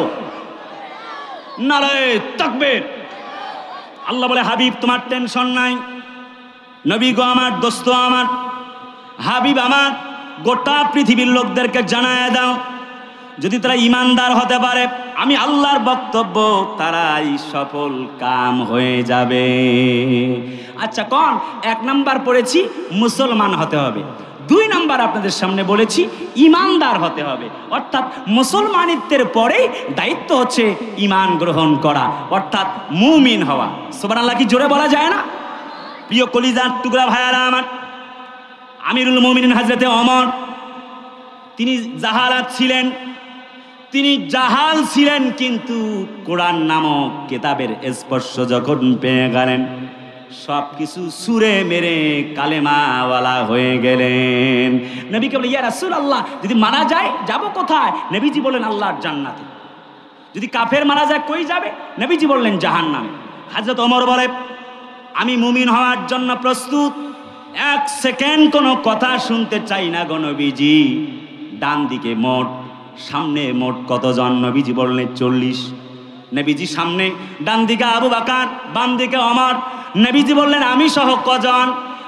A: নারায়ে তাকবীর। আল্লাহ বলে, হাবিব তোমার টেনশন নাই, নবী গো আমার, দোস্ত আমার, হাবিব আমার, গোটা পৃথিবীর লোকদেরকে জানায় দাও, যদি তারা ইমানদার হতে পারে, আমি আল্লাহর বক্তব্য, তারাই সফল কাম হয়ে যাবে। আচ্ছা কোন 1 নাম্বার পড়েছি মুসলমান হতে হবে, 2 নাম্বার আপনাদের সামনে বলেছি ইমানদার হতে হবে। অর্থাৎ মুসলমানিত্বের পরেই দায়িত্ব হচ্ছে ইমান গ্রহণ করা, অর্থাৎ মুমিন হওয়া। সুবহানাল্লাহ কি জোরে বলা যায় না? প্রিয় কলিজার টুকরা ভাইয়ারা আমার, আমিরুল মুমিনিন হযরতে ওমর, তিনি জাহালাত ছিলেন, তিনি জাহাল ছিলেন, কিন্তু কোরআন নামক কিতাবের স্পর্শ যখন পেয়ে গেলেন, সবকিছু সুরে মেরে কালেমাওয়ালা হয়ে গেলেন। নবীকে বলে, ইয়া রাসূলুল্লাহ, যদি মারা যায় যাব কোথায়? নবীজি বললেন আল্লাহর জান্নাতে। যদি কাফের মারা যায় কই যাবে? নবীজি বললেন জাহান্নামে। হযরত ওমর বলে, আমি মুমিন হওয়ার জন্য প্রস্তুত, 1 সেকেন্ড কোনো কথা শুনতে চাই না গো নবীজি। ডান দিকে মোট, সামনে মোট কতজন? নবীজি বললেন 40। নবীজি সামনে, ডান দিকে আবু বকর, বাম দিকে ওমর। নবীজি বললেন আমি সহ কজন?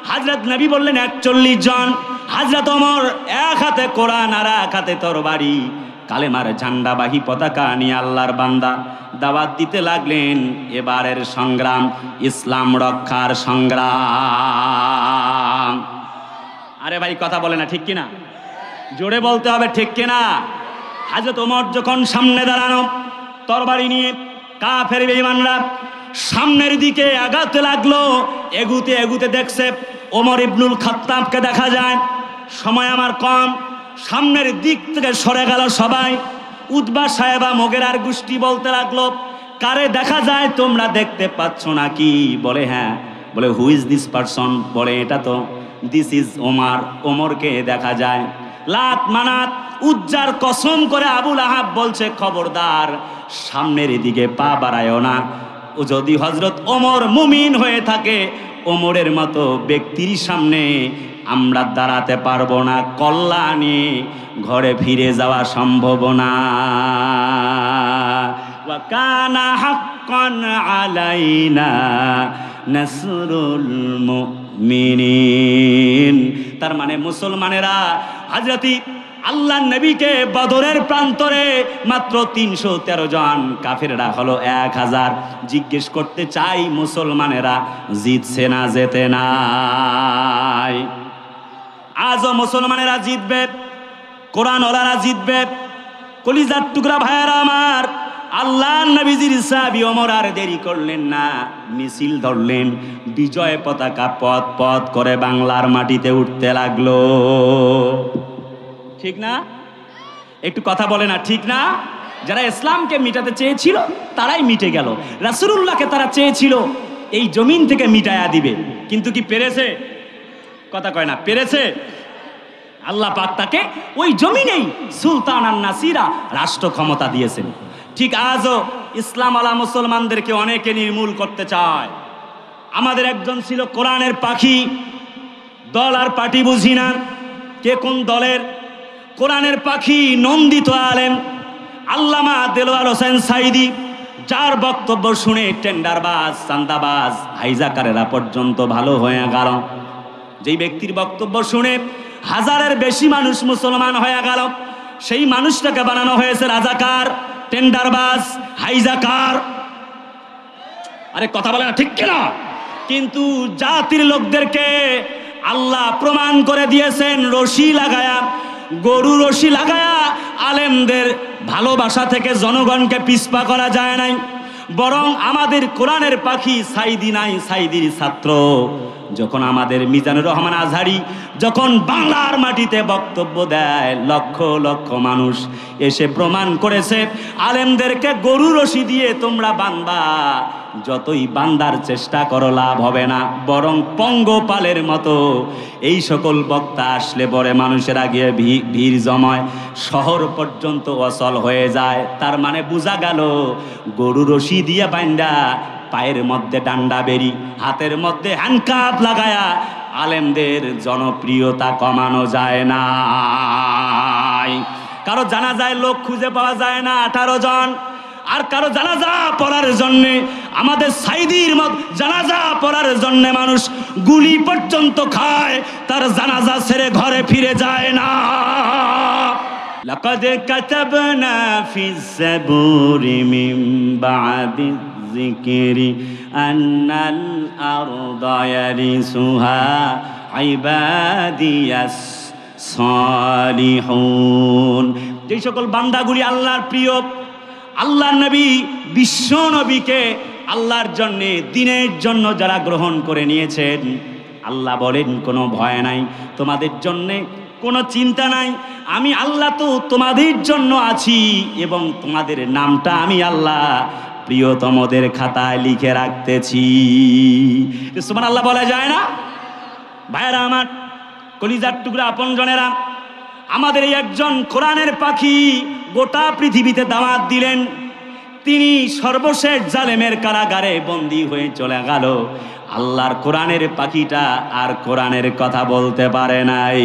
A: হযরত নবী বললেন 41 জন। হযরত ওমর 1 হাতে কোরআন আর 1 হাতে তরবারি, কালেমার ঝান্ডাবাহী পতাকা নিয়ে আল্লাহর বান্দা দাওয়াত দিতে লাগলেন। এবারের সংগ্রাম ইসলাম রক্ষার সংগ্রাম। আরে ভাই কথা বলে না, ঠিক কিনা? জোরে বলতে হবে, ঠিক কিনা? হযরত ওমর যখন সামনে দাঁড়ানো তরবারি নিয়ে, কাফের বেঈমানরা সামনের দিকে আগাতে লাগলো। এগুতে এগুতে দেখছে ওমর ইবনুল খাত্তাবকে দেখা যায়। সময় আমার কম, সামনের দিক থেকে সরে গেল সবাই। উতবা সাহেবা মুগিরার গোষ্ঠী বলতে লাগলো, কারে দেখা যায় তোমরা দেখতে পাচ্ছ নাকি? বলে হ্যাঁ। বলে হু ইজ দিস পারসন? বলে এটা তো দিস ইজ ওমর, ওমরকে দেখা যায়। লাত মানাত উজ্জার কসম করে আবুল আহাব বলছে, খবরদার সামনের দিকে পা বাড়ায়ও না। ও যদি হযরত ওমর মুমিন হয়ে থাকে, ওমরের মতো ব্যক্তির সামনে আমরা দাঁড়াতে পারবো না, কল্যাণে ঘরে ফিরে যাওয়া সম্ভব না। ওয়া কানা হাক্কান আলাইনা নাসরুল মুমিনিন। তার মানে মুসলমানেরা হযরতি আল্লাহর নবীকে বদরের প্রান্তরে মাত্র 313 জন, কাফেররা হলো 1000। জিজ্ঞেস করতে চাই মুসলমানেরা জিতছে না জেতে নাই? আজও মুসলমানেরা জিতবে, কোরআন ওলারা জিতবে। কলিজার টুকরা ভাইয়েরা আমার, আল্লাহর নবীজির সাহাবী ওমর আর দেরি করলেন না, মিছিল ধরলেন। বিজয় পতাকা পথ পথ করে বাংলার মাটিতে উঠতে লাগলো। ঠিক না? একটু কথা বলে না, ঠিক না? যারা ইসলামকে মিটাতে চেয়েছিল তারাই মিটে গেল। রাসূলুল্লাহকে তারা চেয়েছিল এই জমিন থেকে মিটায়া দিবে, কিন্তু কি পেরেছে? কথা কয় না, পেরেছে? আল্লাহ পাক তাকে ওই জমিনেই সুলতান আন নাসিরা রাষ্ট্র ক্ষমতা দিয়েছেন। ঠিক আজও ইসলাম আলা মুসলমানদেরকে অনেকে নির্মূল করতে চায়। আমাদের একজন ছিল কোরআনের পাখি, দল আর পার্টি বুঝি না কে কোন দলের। কোরআনের পাখি নন্দিত আলেম আল্লামা দেলোয়ার হোসেন সাইদি, যার বক্তব্য শুনে টেন্ডারবাজ, চান্দাবাজ, হাইজাকারেরা পর্যন্ত ভালো হয়ে গেল। যেই ব্যক্তির বক্তব্য শুনে হাজারের বেশি মানুষ মুসলমান হয়ে গেল, সেই মানুষটাকে বানানো হয়েছে রাজাকার, টেন্ডারবাজ, হাইজাকার। আরে কথা বলে না, ঠিক কিনা? কিন্তু জাতির লোকদেরকে আল্লাহ প্রমাণ করে দিয়েছেন রশি লাগায়া, গরু রশি লাগায়া আলেমদের ভালোবাসা থেকে জনগণকে পিছপা করা যায় নাই। বরং আমাদের কোরআনের পাখি সাইদি নাই, সাইদির ছাত্র যখন আমাদের মিজানুর রহমান আজহারি যখন বাংলার মাটিতে বক্তব্য দেয়, লক্ষ লক্ষ মানুষ এসে প্রমাণ করেছে আলেমদেরকে গরু রশি দিয়ে তোমরা বাঁধবা, যতই বান্দার চেষ্টা করো লাভ হবে না, বরং পঙ্গপালের মতো এই সকল বক্তা আসলে পরে মানুষেরা গিয়ে ভিড় জমায়, শহর পর্যন্ত অচল হয়ে যায়। তার মানে বোঝা গেল গরু রশি দিয়ে বান্দা, পায়ের মধ্যে ডান্ডা বেরি, হাতের মধ্যে হ্যান্ডকাপ লাগায়া আলেমদের জনপ্রিয়তা কমানো যায় না। কারো জানাজায় লোক খুঁজে পাওয়া যায় না 18 জন, আর কারো জানাজা পড়ার জন্য আমাদের সাইদির মত জানাজা পড়ার জন্য মানুষ গুলি পর্যন্ত খায়, তার জানাজা ছেড়ে ঘরে ফিরে যায় না। লাকাদ কাতাবনা ফিজ জাবুরি মিন বাদি যিকরি আন্নাল আরদা ইয়ারিসুহা ইবাদিয়াস সালিহুন। যে সকল বান্দাগুলি আল্লাহর প্রিয়, আল্লাহর নবী বিশ্ব নবীকে আল্লাহর জন্য, দ্বীনের জন্য যারা গ্রহণ করে নিয়েছেন, আল্লাহ বলেন কোনো ভয় নাই, তোমাদের জন্যে কোনো চিন্তা নাই, আমি আল্লাহ তো তোমাদের জন্য আছি এবং তোমাদের নামটা আমি আল্লাহ প্রিয়তমদের খাতায় লিখে রাখতেছি। সুবহানাল্লাহ বলা যায় না? ভাইরা আমার, কলিজার টুকরা আপনজনেরা, আমাদের এই একজন কোরআনের পাখি গোটা পৃথিবীতে দাওয়াত দিলেন। তিনি সর্বশেষ জালেমের কারাগারে বন্দী হয়ে চলে গেল। আল্লাহর কোরআনের পাখিটা আর কোরআনের কথা বলতে পারে নাই।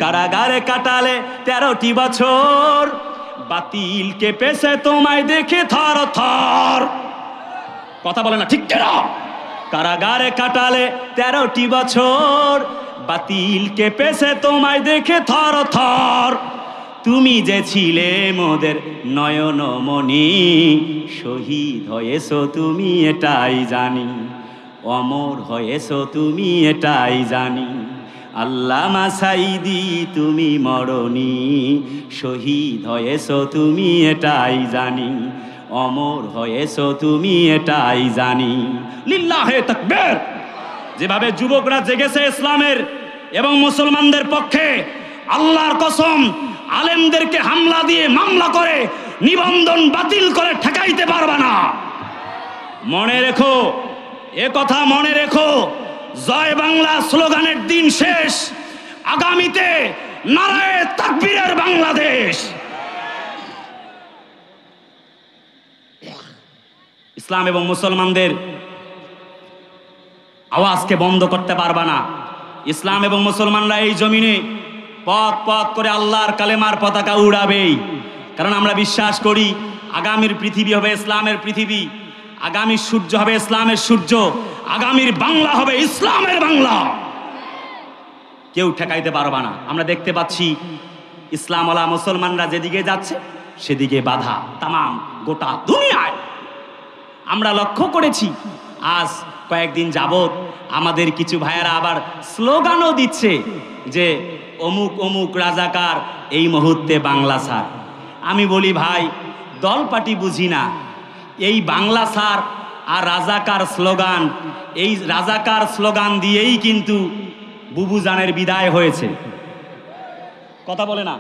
A: কারাগারে কাটালে 13টি বছর, বাতিল কেঁপেছে তোমায় দেখে থর থর। কথা বলে না, ঠিক কেন? কারাগারে কাটালে 13টি বছর, বাতিল কেঁপেছে তোমায় দেখে থর থর। তুমি যে ছিলে মোদের নয়নমণি, শহীদ হয়েছো তুমি এটাই জানি, অমর হয়েছো তুমি এটাই জানি। আল্লামা সাঈদী তুমি মরণি, শহীদ হয়েছো তুমি এটাই জানি, অমর হয়েছো তুমি এটাই জানি। লিল্লাহে তাকবীর। যেভাবে যুবকরা জেগেছে ইসলামের এবং মুসলমানদের পক্ষে, আল্লাহর কসম আলেমদেরকে হামলা দিয়ে মামলা করে নিবন্ধন বাতিল করে ঠেকাইতে পারবে না। মনে রেখো, এ কথা মনে রেখো, জয় বাংলা স্লোগানের দিন শেষ, আগামীতে নারায়ে তাকবীরের বাংলাদেশ। ইসলাম এবং মুসলমানদের আওয়াজকে বন্ধ করতে পারবা না। ইসলাম এবং মুসলমানরা এই জমিনে পথ পথ করে আল্লাহর কালেমার পতাকা উড়াবেই, কারণ আমরা বিশ্বাস করি আগামীর পৃথিবী হবে ইসলামের পৃথিবী, আগামীর সূর্য হবে ইসলামের সূর্য, আগামীর বাংলা হবে ইসলামের বাংলা। কেউ ঠেকাইতে পারবা না। আমরা দেখতে পাচ্ছি ইসলামওয়ালা মুসলমানরা যেদিকে যাচ্ছে সেদিকে বাধা তামাম গোটা দুনিয়ায়। আমরা লক্ষ্য করেছি আজ কয়েকদিন যাবত আমাদের কিছু ভাইয়েরা আবার স্লোগানও দিচ্ছে যে অমুক অমুক রাজাকার এই মুহূর্তে বাংলা ছাড়। আমি বলি ভাই, দল পার্টি বুঝি না, এই বাংলা ছাড় আর রাজাকার স্লোগান, এই রাজাকার স্লোগান দিয়েই কিন্তু বুবুজানের বিদায় হয়েছে। কথা বলে না?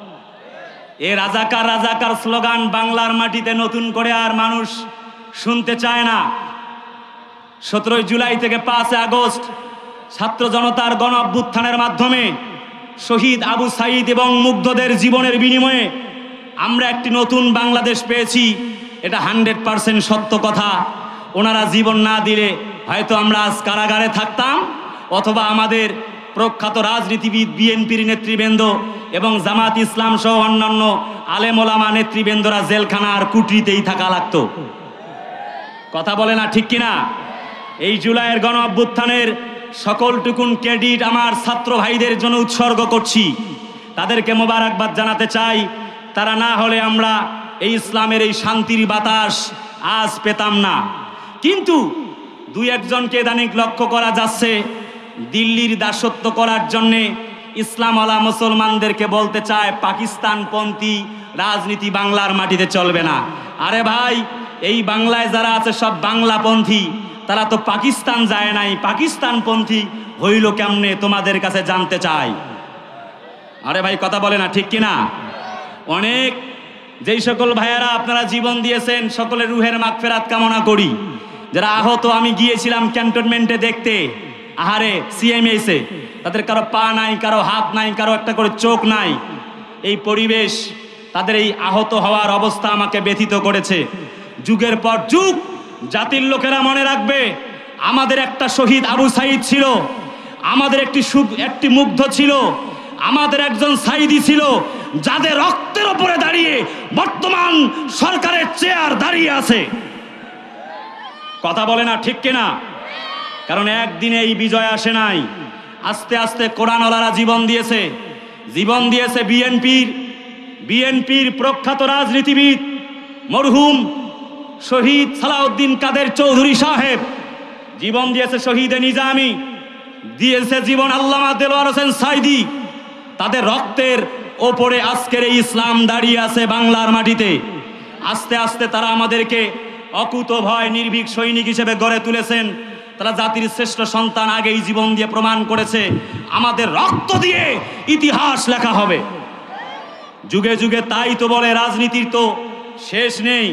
A: এই রাজাকার রাজাকার স্লোগান বাংলার মাটিতে নতুন করে আর মানুষ শুনতে চায় না। 17 জুলাই থেকে 5 আগস্ট ছাত্র জনতার গণ অভ্যুত্থানের মাধ্যমে শহীদ আবু সাঈদ এবং মুগ্ধদের জীবনের বিনিময়ে আমরা একটি নতুন বাংলাদেশ পেয়েছি। এটা 100% সত্য কথা। ওনারা জীবন না দিলে হয়তো আমরা আজ কারাগারে থাকতাম, অথবা আমাদের প্রখ্যাত রাজনীতিবিদ বিএনপির নেতৃবৃন্দ এবং জামাত ইসলাম সহ অন্যান্য আলেম ওলামা নেতৃবৃন্দরা জেলখানা আর কুটরিতেই থাকা লাগতো। কথা বলে না, ঠিক কিনা? এই জুলাইয়ের গণ অভ্যুত্থানের সকলটুকুন ক্রেডিট আমার ছাত্র ভাইদের জন্য উৎসর্গ করছি। তাদেরকে মোবারকবাদ জানাতে চাই। তারা না হলে আমরা এই ইসলামের এই শান্তির বাতাস আজ পেতাম না। কিন্তু 2-1 জনকে ইদানিং লক্ষ্য করা যাচ্ছে দিল্লির দাসত্ব করার জন্যে ইসলামওয়ালা মুসলমানদেরকে বলতে চায় পাকিস্তানপন্থী রাজনীতি বাংলার মাটিতে চলবে না। আরে ভাই, এই বাংলায় যারা আছে সব বাংলাপন্থী, তারা তো পাকিস্তান যায় নাই, পাকিস্তানপন্থী হইল কেমনে তোমাদের কাছে জানতে চাই। আরে ভাই কথা বলে না, ঠিক কিনা? অনেক যেই সকল ভাইয়ারা আপনারা জীবন দিয়েছেন সকলের রুহের মাগফিরাত কামনা করি। যারা আহত, আমি গিয়েছিলাম ক্যান্টনমেন্টে দেখতে, আহারে সিএমএসে তাদের কারো পা নাই, কারো হাত নাই, কারো একটা করে চোখ নাই। এই পরিবেশ, তাদের এই আহত হওয়ার অবস্থা আমাকে ব্যথিত করেছে। যুগের পর যুগ জাতির লোকেরা মনে রাখবে আমাদের একটা শহীদ আবু সাঈদ ছিল, আমাদের একটি মুগ্ধ ছিল, আমাদের একজন সাঈদী ছিল, যাদের রক্তের উপরে দাঁড়িয়ে বর্তমান সরকারের চেয়ার দাঁড়িয়ে আছে। কথা বলে না, ঠিক কিনা? কারণ একদিনে এই বিজয় আসে নাই, আস্তে আস্তে কোরআনওয়ালারা জীবন দিয়েছে। জীবন দিয়েছে বিএনপির প্রখ্যাত রাজনীতিবিদ মরহুম শহীদ সালাউদ্দিন কাদের চৌধুরী সাহেব, জীবন দিয়েছে শহীদে নিজামী, দিয়েছে জীবন আল্লামা দেলোয়ার হোসেন সাঈদী। তাদের রক্তের ওপরে আজকের এই ইসলাম দাঁড়িয়ে আছে বাংলার মাটিতে। আস্তে আস্তে তারা আমাদেরকে অকুত ভয় নির্ভীক সৈনিক হিসেবে গড়ে তুলেছেন। তারা জাতির শ্রেষ্ঠ সন্তান, আগেই জীবন দিয়ে প্রমাণ করেছে আমাদের রক্ত দিয়ে ইতিহাস লেখা হবে যুগে যুগে। তাই তো বলে রাজনীতির তো শেষ নেই।